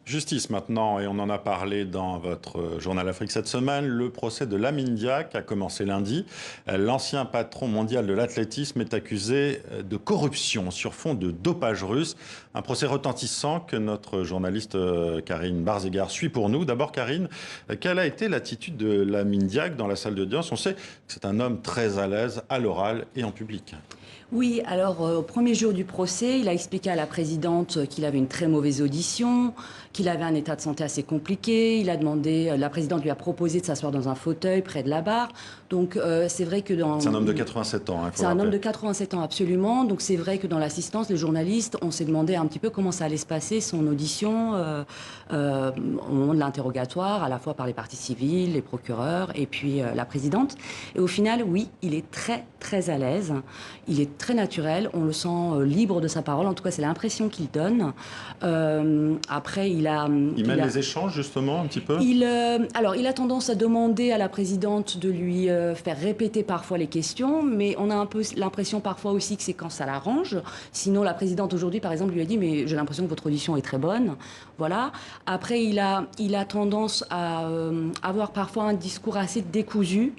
Justice maintenant, et on en a parlé dans votre journal Afrique cette semaine. Le procès de Lamine Diack a commencé lundi. L'ancien patron mondial de l'athlétisme est accusé de corruption sur fond de dopage russe. Un procès retentissant que notre journaliste Karine Barzegar suit pour nous. D'abord, Karine, quelle a été l'attitude de Lamine Diack dans la salle d'audience? On sait que c'est un homme très à l'aise à l'oral et en public. Oui, alors au premier jour du procès, il a expliqué à la présidente qu'il avait une très mauvaise audition, qu'il avait un état de santé assez compliqué. Il a demandé, la présidente lui a proposé de s'asseoir dans un fauteuil près de la barre. Donc c'est vrai que dans... C'est un homme de 87 ans. C'est un homme de 87 ans, absolument. Donc c'est vrai que dans l'assistance, les journalistes, on s'est demandé un petit peu comment ça allait se passer, son audition, au moment de l'interrogatoire, à la fois par les parties civiles, les procureurs et puis la présidente. Et au final, oui, il est très, très à l'aise. Il est très naturel, on le sent libre de sa parole, en tout cas c'est l'impression qu'il donne. Après il mène les échanges justement un petit peu. Alors il a tendance à demander à la présidente de lui faire répéter parfois les questions, mais on a un peu l'impression parfois aussi que c'est quand ça l'arrange. Sinon la présidente aujourd'hui par exemple lui a dit mais j'ai l'impression que votre audition est très bonne. Voilà. Après il a tendance à avoir parfois un discours assez décousu.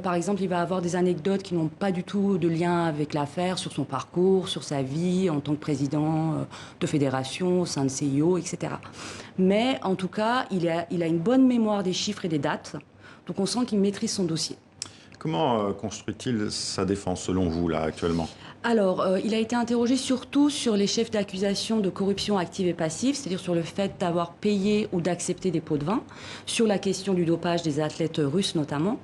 Par exemple, il va avoir des anecdotes qui n'ont pas du tout de lien avec l'affaire, sur son parcours, sur sa vie en tant que président de fédération, au sein de CIO, etc. Mais en tout cas, il a une bonne mémoire des chiffres et des dates, donc on sent qu'il maîtrise son dossier. Comment construit-il sa défense selon vous, là, actuellement? Alors, il a été interrogé surtout sur les chefs d'accusation de corruption active et passive, c'est-à-dire sur le fait d'avoir payé ou d'accepter des pots de vin, sur la question du dopage des athlètes russes notamment.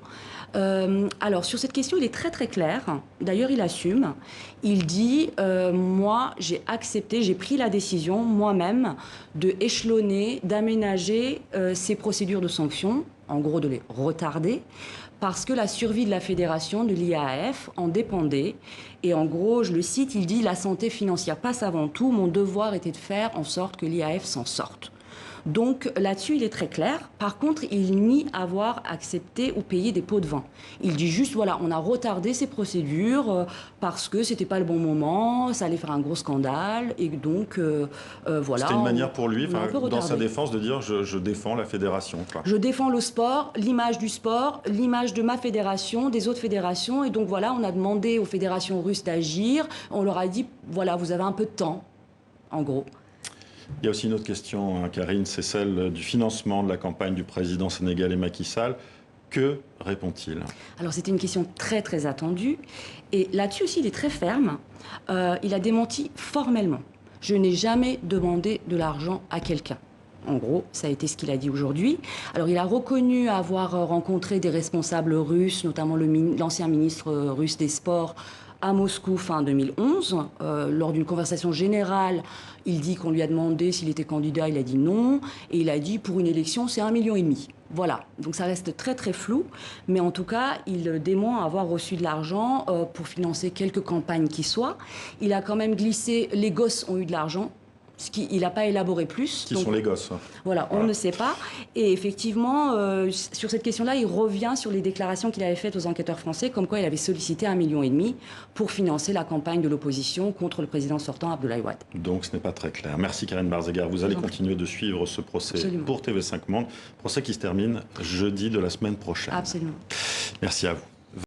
Alors, sur cette question, il est très très clair. D'ailleurs, il assume. Il dit moi, j'ai accepté, j'ai pris la décision moi-même de échelonner, d'aménager ces procédures de sanctions, en gros de les retarder, parce que la survie de la fédération, de l'IAAF, en dépendait. Et en gros, je le cite, il dit « La santé financière passe avant tout. Mon devoir était de faire en sorte que l'IAAF s'en sorte. » Donc là-dessus, il est très clair. Par contre, il nie avoir accepté ou payé des pots de vin. Il dit juste, voilà, on a retardé ces procédures parce que c'était pas le bon moment, ça allait faire un gros scandale, et donc voilà. C'était une manière pour lui, dans sa défense, de dire je défends la fédération. Quoi. Je défends le sport, l'image du sport, l'image de ma fédération, des autres fédérations, et donc voilà, on a demandé aux fédérations russes d'agir. On leur a dit, voilà, vous avez un peu de temps, en gros. Il y a aussi une autre question, hein, Karine, c'est celle du financement de la campagne du président sénégalais Macky Sall. Que répond-il? Alors c'était une question très très attendue. Et là-dessus aussi, il est très ferme. Il a démenti formellement. Je n'ai jamais demandé de l'argent à quelqu'un. En gros, ça a été ce qu'il a dit aujourd'hui. Alors, il a reconnu avoir rencontré des responsables russes, notamment l'ancien ministre russe des Sports, à Moscou fin 2011. Lors d'une conversation générale, il dit qu'on lui a demandé s'il était candidat, il a dit non. Et il a dit pour une élection, c'est 1,5 million. Voilà, donc ça reste très très flou. Mais en tout cas, il dément avoir reçu de l'argent pour financer quelques campagnes qui soient. Il a quand même glissé, les gosses ont eu de l'argent. Il n'a pas élaboré plus. Qui sont les gosses? Voilà, on ne sait pas. Et effectivement, sur cette question-là, il revient sur les déclarations qu'il avait faites aux enquêteurs français, comme quoi il avait sollicité 1,5 million pour financer la campagne de l'opposition contre le président sortant Abdoulaye Wade. Donc ce n'est pas très clair. Merci Karine Barzegar. Vous allez continuer de suivre ce procès Absolument. pour TV5 Monde. Procès qui se termine jeudi de la semaine prochaine. Absolument. Merci à vous.